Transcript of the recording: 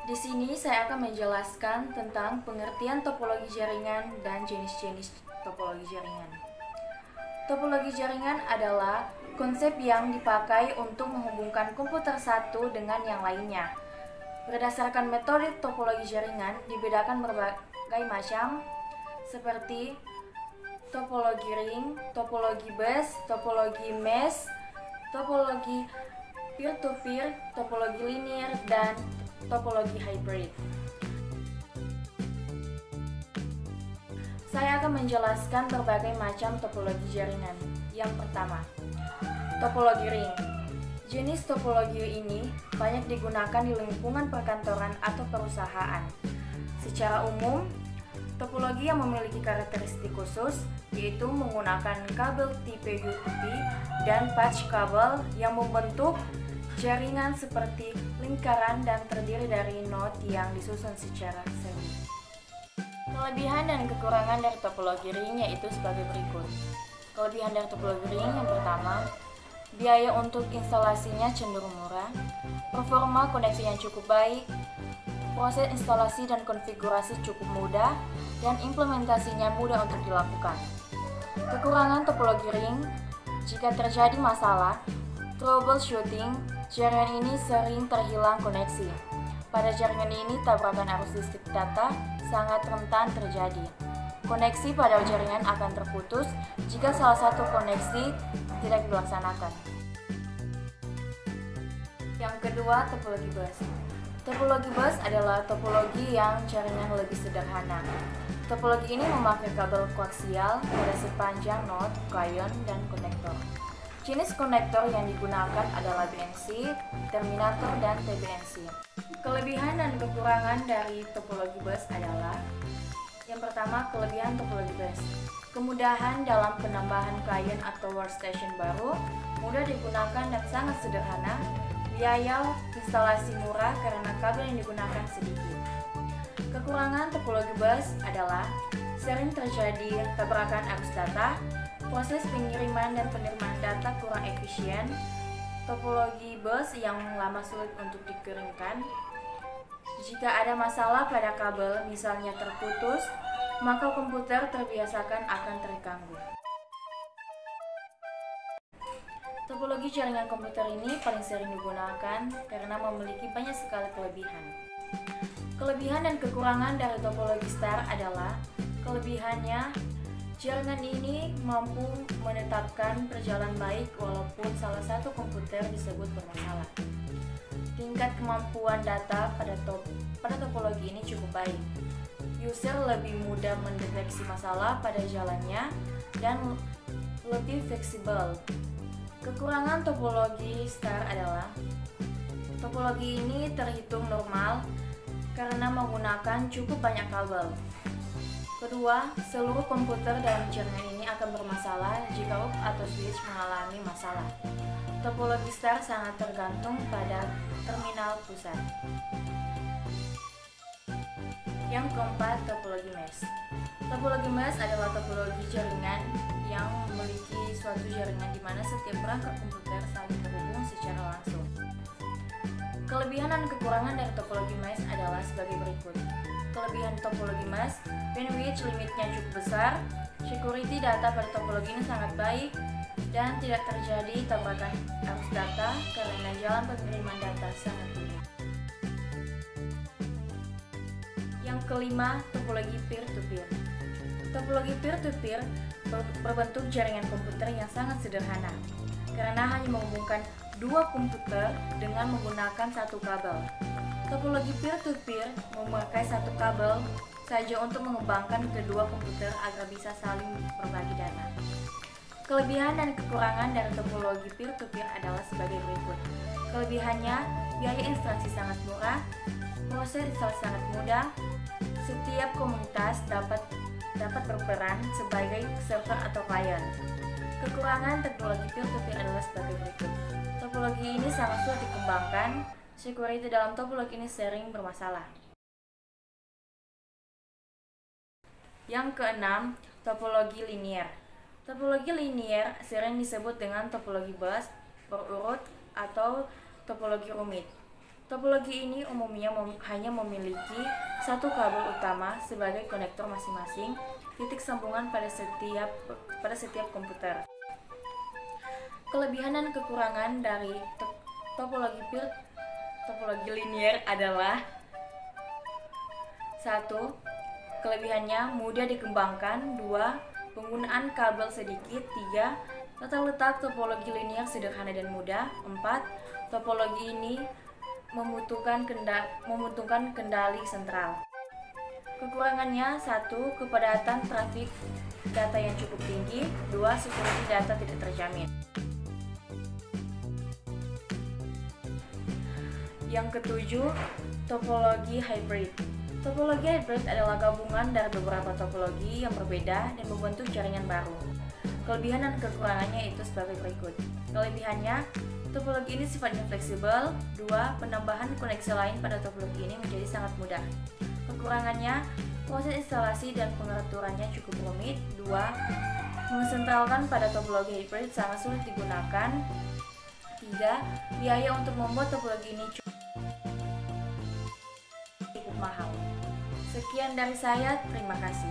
Di sini saya akan menjelaskan tentang pengertian topologi jaringan dan jenis-jenis topologi jaringan. Topologi jaringan adalah konsep yang dipakai untuk menghubungkan komputer satu dengan yang lainnya. Berdasarkan metode topologi jaringan dibedakan berbagai macam seperti topologi ring, topologi bus, topologi mesh, topologi peer-to-peer, topologi linear, dan topologi hybrid. Saya akan menjelaskan berbagai macam topologi jaringan. Yang pertama, topologi ring. Jenis topologi ini banyak digunakan di lingkungan perkantoran atau perusahaan. Secara umum, topologi yang memiliki karakteristik khusus yaitu menggunakan kabel tipe UTP dan patch kabel yang membentuk jaringan seperti lingkaran dan terdiri dari node yang disusun secara seri. Kelebihan dan kekurangan dari topologi ring yaitu sebagai berikut. Kelebihan dari topologi ring yang pertama, biaya untuk instalasinya cenderung murah, performa koneksi yang cukup baik, proses instalasi dan konfigurasi cukup mudah, dan implementasinya mudah untuk dilakukan. Kekurangan topologi ring, jika terjadi masalah, troubleshooting, jaringan ini sering terhilang koneksi. Pada jaringan ini, tabrakan arus listrik data sangat rentan terjadi. Koneksi pada jaringan akan terputus jika salah satu koneksi tidak dilaksanakan. Yang kedua, topologi bus. Topologi bus adalah topologi yang jaringan lebih sederhana. Topologi ini memakai kabel koaksial pada sepanjang node, klien, dan konektor. Jenis konektor yang digunakan adalah BNC, terminator, dan TBNC. Kelebihan dan kekurangan dari topologi bus adalah: yang pertama, kelebihan topologi bus. Kemudahan dalam penambahan klien atau workstation baru, mudah digunakan dan sangat sederhana. Biaya instalasi murah karena kabel yang digunakan sedikit. Kekurangan topologi bus adalah sering terjadi tabrakan arus data, proses pengiriman dan penerimaan data kurang efisien, topologi bus yang lama sulit untuk dikeringkan. Jika ada masalah pada kabel, misalnya terputus, maka komputer terbiasakan akan terganggu. Topologi jaringan komputer ini paling sering digunakan karena memiliki banyak sekali kelebihan. Kelebihan dan kekurangan dari topologi star adalah: kelebihannya, jaringan ini mampu menetapkan perjalanan baik walaupun salah satu komputer disebut bermasalah. Tingkat kemampuan data pada topologi ini cukup baik. User lebih mudah mendeteksi masalah pada jalannya dan lebih fleksibel. Kekurangan topologi star adalah: topologi ini terhitung normal karena menggunakan cukup banyak kabel. Kedua, seluruh komputer dalam jaringan ini akan bermasalah jika hub atau switch mengalami masalah. Topologi star sangat tergantung pada terminal pusat. Yang keempat, topologi mesh. Topologi mesh adalah topologi jaringan yang memiliki suatu jaringan di mana setiap perangkat komputer saling terhubung secara langsung. Kelebihan dan kekurangan dari topologi mesh adalah sebagai berikut. Kelebihan topologi mesh, bandwidth limitnya cukup besar, security data pada topologi ini sangat baik, dan tidak terjadi tabrakan arus data karena jalan pengiriman data sangat mudah. Yang kelima, topologi peer-to-peer. Topologi peer-to-peer berbentuk jaringan komputer yang sangat sederhana, karena hanya menghubungkan dua komputer dengan menggunakan satu kabel. Topologi peer-to-peer memakai satu kabel saja untuk mengembangkan kedua komputer agar bisa saling berbagi data. Kelebihan dan kekurangan dari topologi peer-to-peer adalah sebagai berikut. Kelebihannya, biaya instalasi sangat murah, proses instalasi sangat mudah, setiap komunitas dapat berperan sebagai server atau klien. Kekurangan teknologi peer-to-peer adalah sebagai berikut. Topologi ini sangat sulit dikembangkan, security dalam topologi ini sering bermasalah. Yang keenam, topologi linear. Topologi linear sering disebut dengan topologi bus berurut atau topologi rumit. Topologi ini umumnya hanya memiliki satu kabel utama sebagai konektor masing-masing titik sambungan pada setiap komputer. Kelebihan dan kekurangan dari topologi linear adalah: 1. Kelebihannya mudah dikembangkan. 2. Penggunaan kabel sedikit. 3. Tata letak topologi linear sederhana dan mudah. 4. Topologi ini membutuhkan kendali sentral. Kekurangannya: 1. Kepadatan trafik data yang cukup tinggi. 2. Security data tidak terjamin. Yang ketujuh, topologi hybrid. Topologi hybrid adalah gabungan dari beberapa topologi yang berbeda dan membentuk jaringan baru. Kelebihan dan kekurangannya itu sebagai berikut. Kelebihannya, topologi ini sifatnya fleksibel. 2. Penambahan koneksi lain pada topologi ini menjadi sangat mudah. Kekurangannya, proses instalasi dan pengaturannya cukup rumit. 2. Mensentralkan pada topologi hybrid sangat sulit digunakan. 3. Biaya untuk membuat topologi ini cukup mahal. Sekian dari saya, terima kasih.